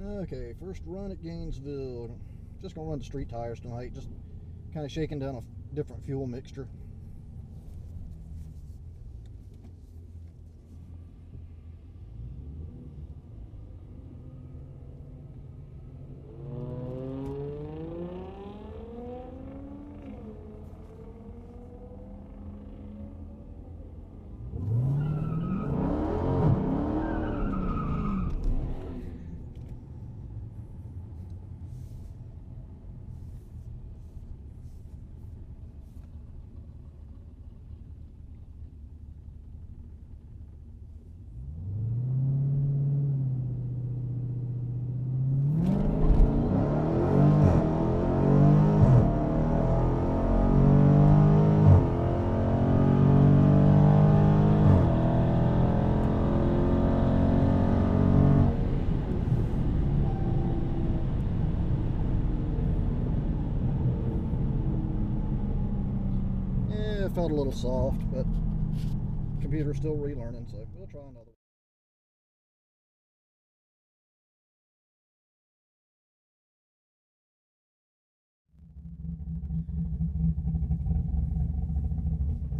Okay, first run at Gainesville. Just gonna run the street tires tonight, just kind of shaking down a different fuel mixture. It felt a little soft, but computer's still relearning, so we'll try another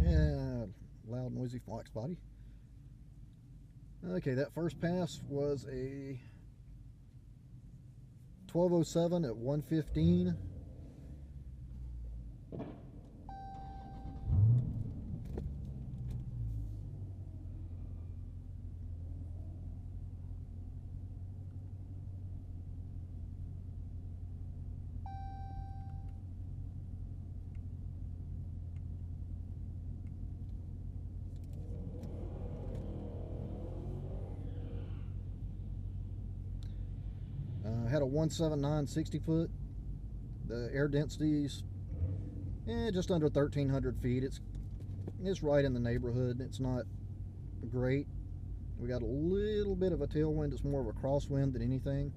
one. Yeah, loud, noisy Fox body. Okay, that first pass was a 12:07 at 1:15. Had a 179 60 foot. The air density's just under 1,300 feet. It's right in the neighborhood. It's not great. We got a little bit of a tailwind. It's more of a crosswind than anything.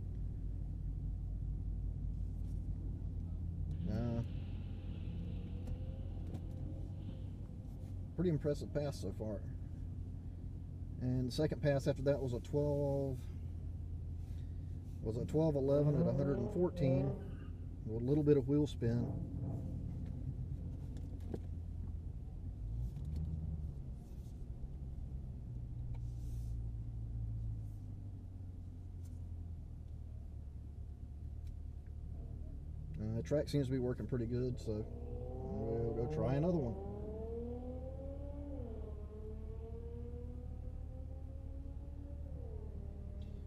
Pretty impressive pass so far. And the second pass after that was a 12:11 at 114 with a little bit of wheel spin. The track seems to be working pretty good, so we'll go try another one.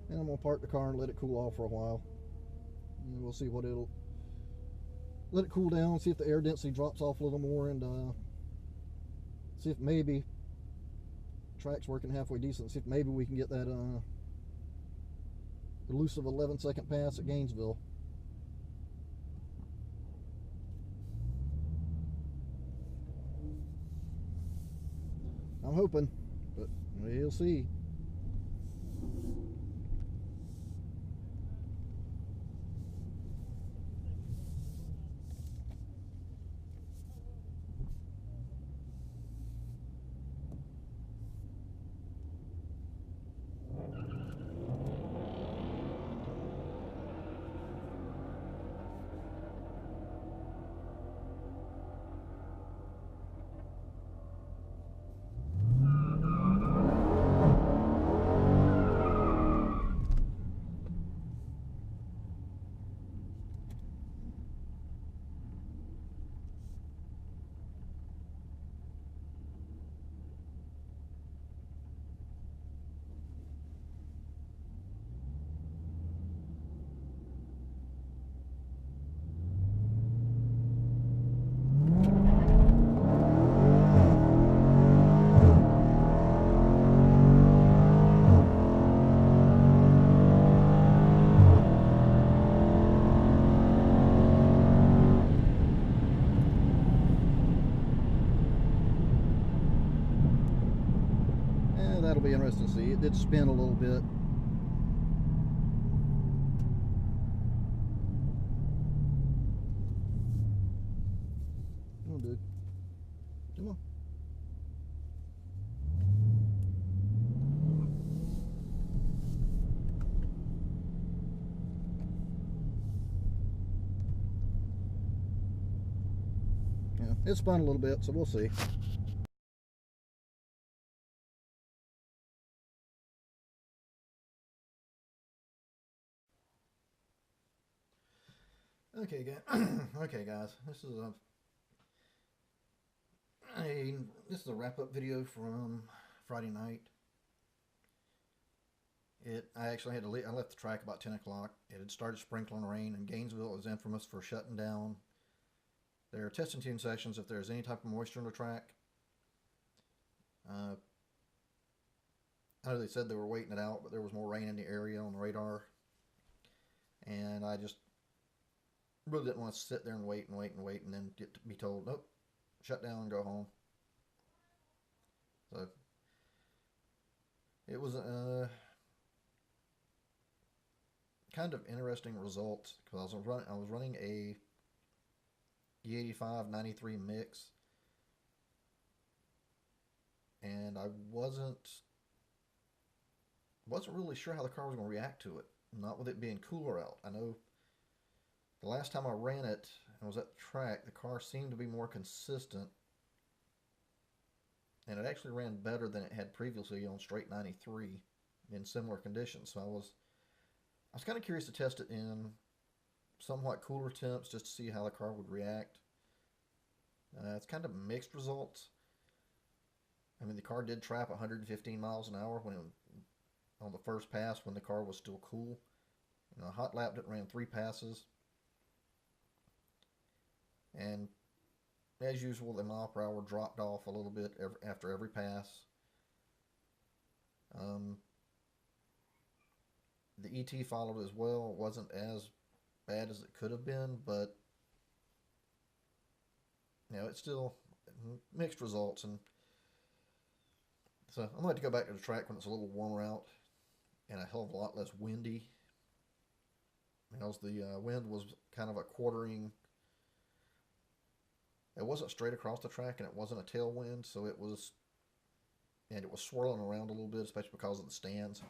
And I'm going to park the car and let it cool off for a while. And we'll see what it'll... Let it cool down, see if the air density drops off a little more, and see if maybe track's working halfway decent. See if maybe we can get that elusive 11-second pass at Gainesville. I'm hoping, but we'll see. That'll be interesting to see. It did spin a little bit. Come on, dude. Come on. it spun a little bit, so we'll see. Okay, okay, guys. This is a wrap up video from Friday night. I actually had to leave. I left the track about 10 o'clock. It had started sprinkling rain, and Gainesville is infamous for shutting down their testing tune sections if there's any type of moisture on the track. I know they said they were waiting it out, but there was more rain in the area on the radar, and I just really didn't want to sit there and wait and wait and wait, and then get to be told, nope, shut down and go home. So it was kind of interesting results because I was running a E85-93 mix, and I wasn't really sure how the car was going to react to it. Not with it being cooler out. I know the last time I ran it and was at the track, the car seemed to be more consistent, and it actually ran better than it had previously on straight 93 in similar conditions. So I was kind of curious to test it in somewhat cooler temps just to see how the car would react. It's kind of mixed results. I mean, the car did trap 115 miles an hour on the first pass when the car was still cool. You know, hot lapped it, ran 3 passes, and as usual, the mile per hour dropped off a little bit after every pass. The ET followed as well. It wasn't as bad as it could have been, but you know, it's still mixed results. And so I'm going to have to go back to the track when it's a little warmer out and a hell of a lot less windy. Because the wind was kind of a quartering. It wasn't straight across the track, and it wasn't a tailwind, so it was swirling around a little bit, especially because of the stands.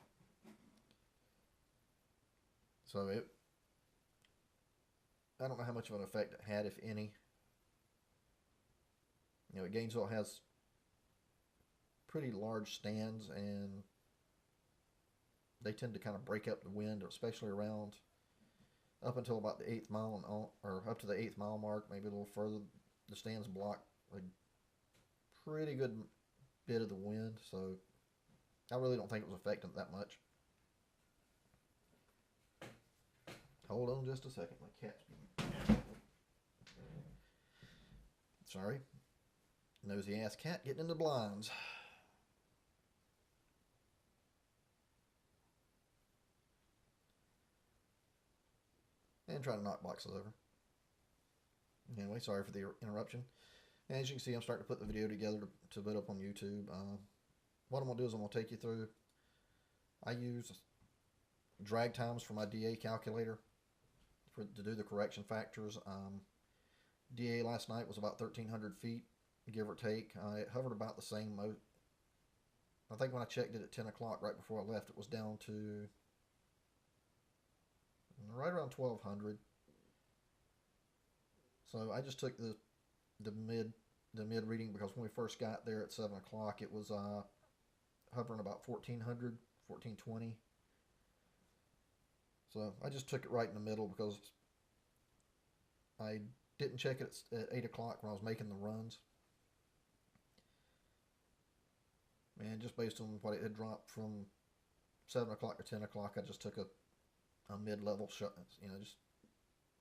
So I don't know how much of an effect it had, if any. You know, Gainesville has pretty large stands, and they tend to kind of break up the wind, especially around up until about the 8th mile, or up to the 8th mile mark, maybe a little further. The stands block a pretty good bit of the wind, so I really don't think it was affecting it that much. Hold on just a second, my cat's being... Sorry. Nosy ass cat getting into the blinds. And trying to knock boxes over. Anyway, sorry for the interruption. And as you can see, I'm starting to put the video together to put up on YouTube. What I'm going to do is I'm going to take you through. I use drag times for my DA calculator to do the correction factors. DA last night was about 1,300 feet, give or take. It hovered about the same. I think when I checked it at 10 o'clock right before I left, it was down to right around 1,200. So I just took the mid reading because when we first got there at 7 o'clock, it was hovering about 1,400, 1,420. So I just took it right in the middle because I didn't check it at 8 o'clock when I was making the runs. And just based on what it had dropped from 7 o'clock to 10 o'clock, I just took a mid-level shot. You know, just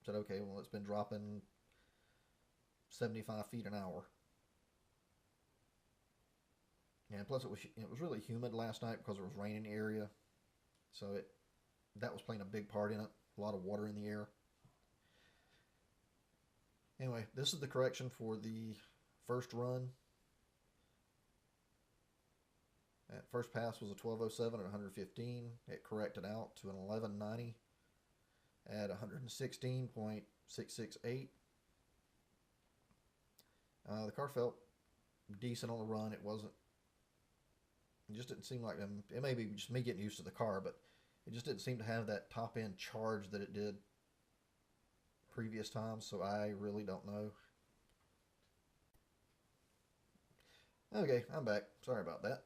said, okay, well, it's been dropping 75 feet an hour. And plus, it was really humid last night because it was raining in the area, so that was playing a big part in it. A lot of water in the air. Anyway, this is the correction for the first run. That first pass was a 12:07 at 115. It corrected out to an 11:90 at 116.668. The car felt decent on the run. It just didn't seem like them. It may be just me getting used to the car, but it just didn't seem to have that top end charge that it did previous times. So I really don't know. Okay, I'm back. Sorry about that.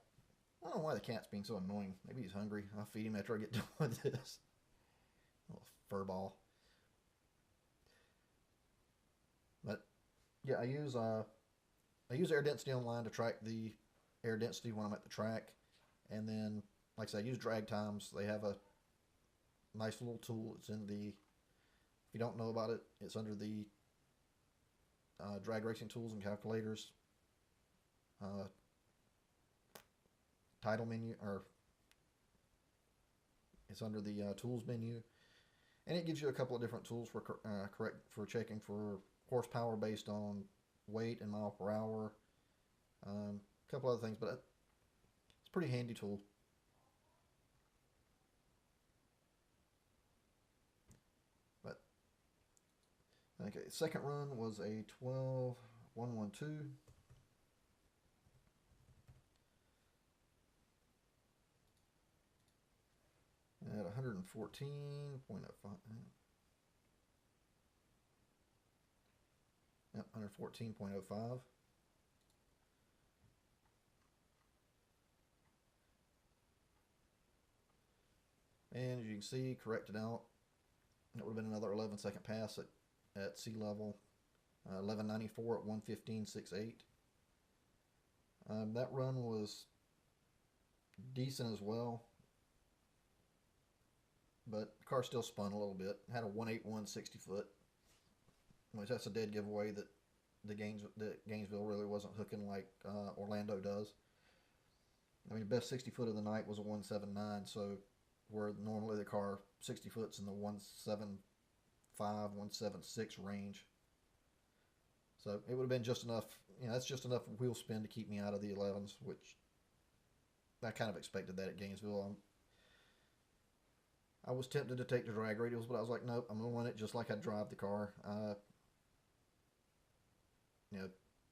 I don't know why the cat's being so annoying. Maybe he's hungry. I'll feed him after I get done with this. Little fur ball. But yeah, I use air density online to track the air density when I'm at the track, and then like I said, I use drag times. They have a nice little tool. It's in the if you don't know about it, it's under the drag racing tools and calculators uh, title menu, or it's under the tools menu, and it gives you a couple of different tools for correct for checking for horsepower based on weight and mile per hour. A couple other things, but it's a pretty handy tool. But okay, second run was a 12.112. At 114.05. Yep, 114.05. And as you can see, corrected out. It would have been another 11-second pass at sea level. 1194 at 115.68. That run was decent as well, but the car still spun a little bit. It had a 181 60 foot, which that's a dead giveaway that Gainesville really wasn't hooking like Orlando does. I mean, the best 60 foot of the night was a 179, so where normally the car 60 foot's in the 175, 176 range. So it would have been just enough, that's just enough wheel spin to keep me out of the 11s, which I kind of expected that at Gainesville. I was tempted to take the drag radials, but I was like, nope, I'm going to run it just like I drive the car.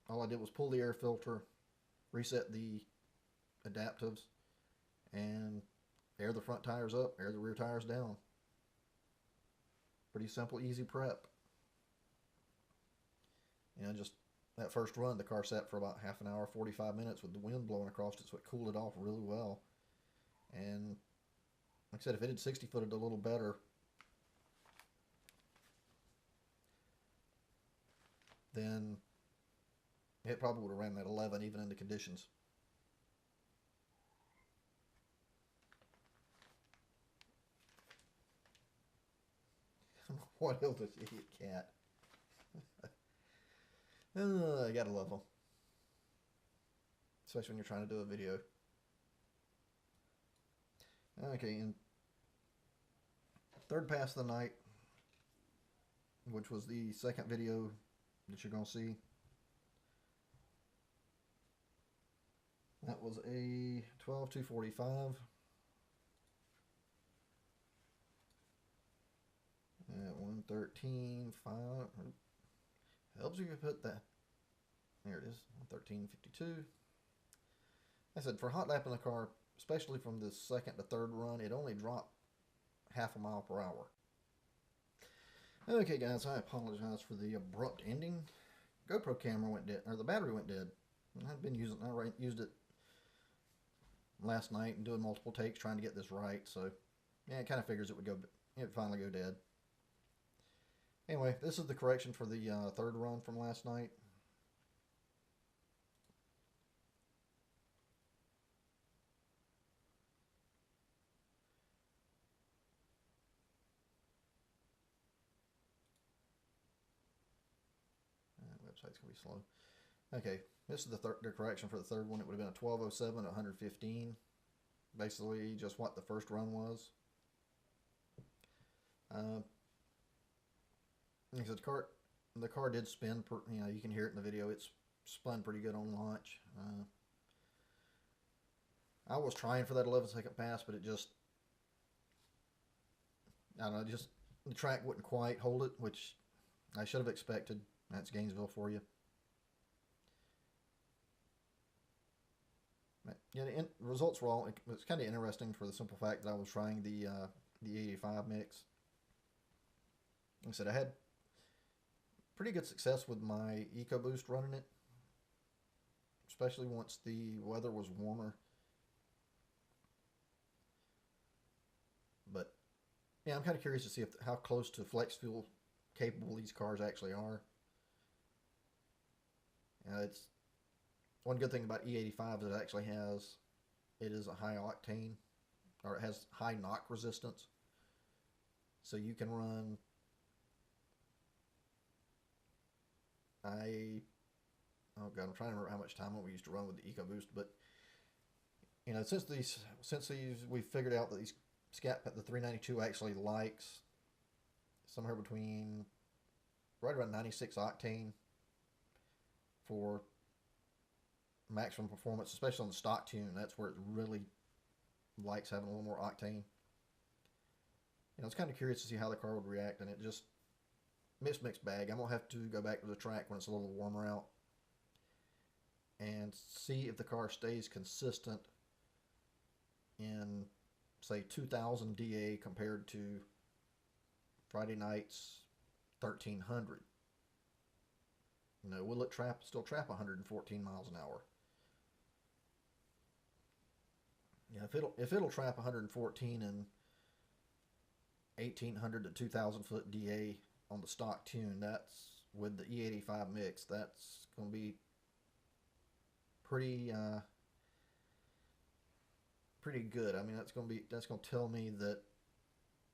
All I did was pull the air filter, reset the adaptives, and air the front tires up, air the rear tires down. Pretty simple, easy prep. Just that first run, the car sat for about half an hour, 45 minutes with the wind blowing across it, so it cooled it off really well. And like I said, if it had 60 footed a little better, then it probably would have ran that 11 even in the conditions. What else this idiot cat? You gotta love them. Especially when you're trying to do a video. Okay, and third pass of the night, which was the second video that you're going to see. That was a 12.245 at 113.5. Helps you put that. There it is, 113.52. I said for hot lapping the car, especially from the second to third run, it only dropped half a mile per hour. Okay, guys, I apologize for the abrupt ending. GoPro camera went dead, or the battery went dead. I used it last night and doing multiple takes trying to get this right. So, yeah, it kind of figures it would finally go dead. Anyway, this is the correction for the third run from last night. Website's gonna be slow. Okay, this is the correction for the third one. It would have been a 12.07 at 115. Basically, just what the first run was. Like I said, the car did spin. You can hear it in the video. It's spun pretty good on launch. I was trying for that 11-second pass, but it just, I don't know, just the track wouldn't quite hold it, which I should have expected. That's Gainesville for you. Yeah, the results were all. It's kind of interesting for the simple fact that I was trying the 85 mix. Like I said, I had pretty good success with my EcoBoost running it. especially once the weather was warmer. But yeah, I'm kind of curious to see how close to flex fuel capable these cars actually are. It's one good thing about E85 is it is a high octane, or it has high knock resistance, so you can run. I Oh god, I'm trying to remember how much time we used to run with the EcoBoost, but since we figured out that these Scat Pack, the 392 actually likes somewhere between right around 96 octane for maximum performance, especially on the stock tune. That's where it really likes having a little more octane. I was kind of curious to see how the car would react, and it just mixed bag. I'm gonna have to go back to the track when it's a little warmer out and see if the car stays consistent in, say, 2000 DA compared to Friday night's 1300. Will it still trap 114 miles an hour? Yeah, if it'll trap 114 and 1800 to 2000 foot DA on the stock tune, that's with the E85 mix. That's going to be pretty good. I mean, that's going to tell me that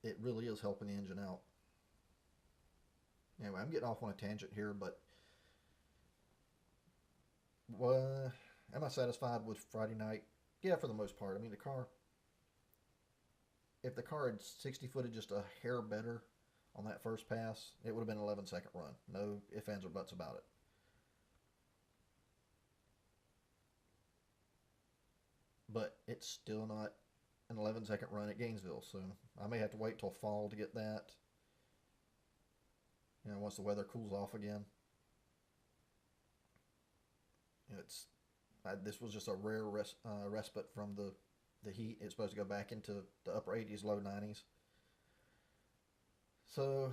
it really is helping the engine out. Anyway, I'm getting off on a tangent here, but am I satisfied with Friday night? Yeah, for the most part. I mean, if the car had 60 footed just a hair better on that first pass, it would have been an 11-second run. No ifs, ands, or buts about it. But it's still not an 11-second run at Gainesville, so I may have to wait till fall to get that. Once the weather cools off again. This was just a rare respite from the heat. It's supposed to go back into the upper 80s, low 90s. So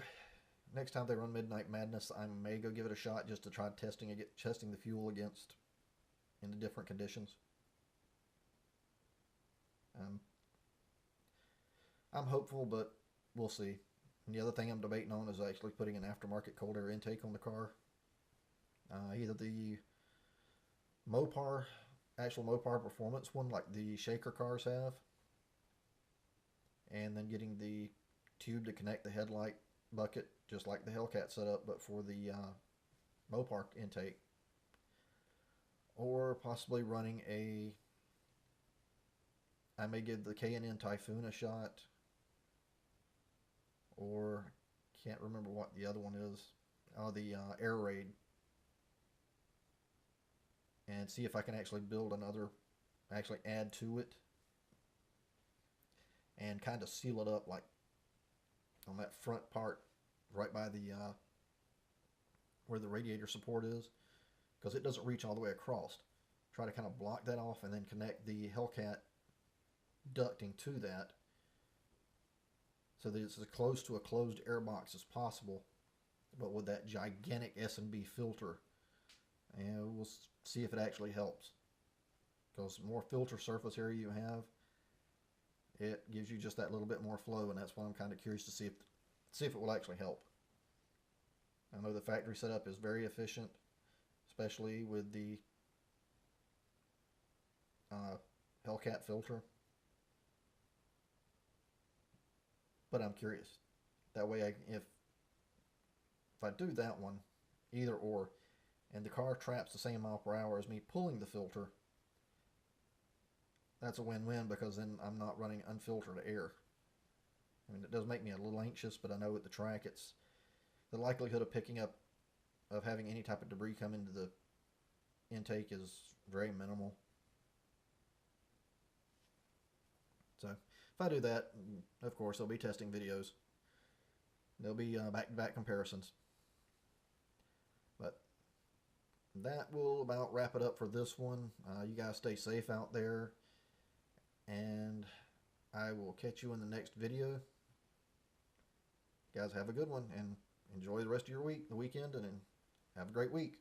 next time they run Midnight Madness, I may go give it a shot just to try testing the fuel against in the different conditions. I'm hopeful, but we'll see. And the other thing I'm debating on is actually putting an aftermarket cold air intake on the car. Either the actual Mopar performance one, like the Shaker cars have, and then getting the tube to connect the headlight bucket, just like the Hellcat setup, but for the Mopar intake. Or possibly running I may give the K&N Typhoon a shot, or can't remember what the other one is. The Air Raid, and see if I can actually actually add to it, and kind of seal it up, like on that front part, right by the where the radiator support is, because it doesn't reach all the way across. Try to kind of block that off, and then connect the Hellcat ducting to that, so that it's as close to a closed air box as possible, but with that gigantic S&B filter. And we'll see if it actually helps, because the more filter surface area you have, it gives you just that little bit more flow, and that's why I'm kind of curious to see if it will actually help. I know the factory setup is very efficient, especially with the Hellcat filter, but I'm curious. That way, if I do that one, either or, and the car traps the same mile per hour as me pulling the filter, that's a win-win, because then I'm not running unfiltered air. I mean, it does make me a little anxious, but I know at the track, it's the likelihood of having any type of debris come into the intake is very minimal. So if I do that, of course, there'll be testing videos. There'll be back-to-back comparisons. But that will about wrap it up for this one. You guys stay safe out there, and I will catch you in the next video. You guys have a good one, and enjoy the rest of your weekend, and have a great week.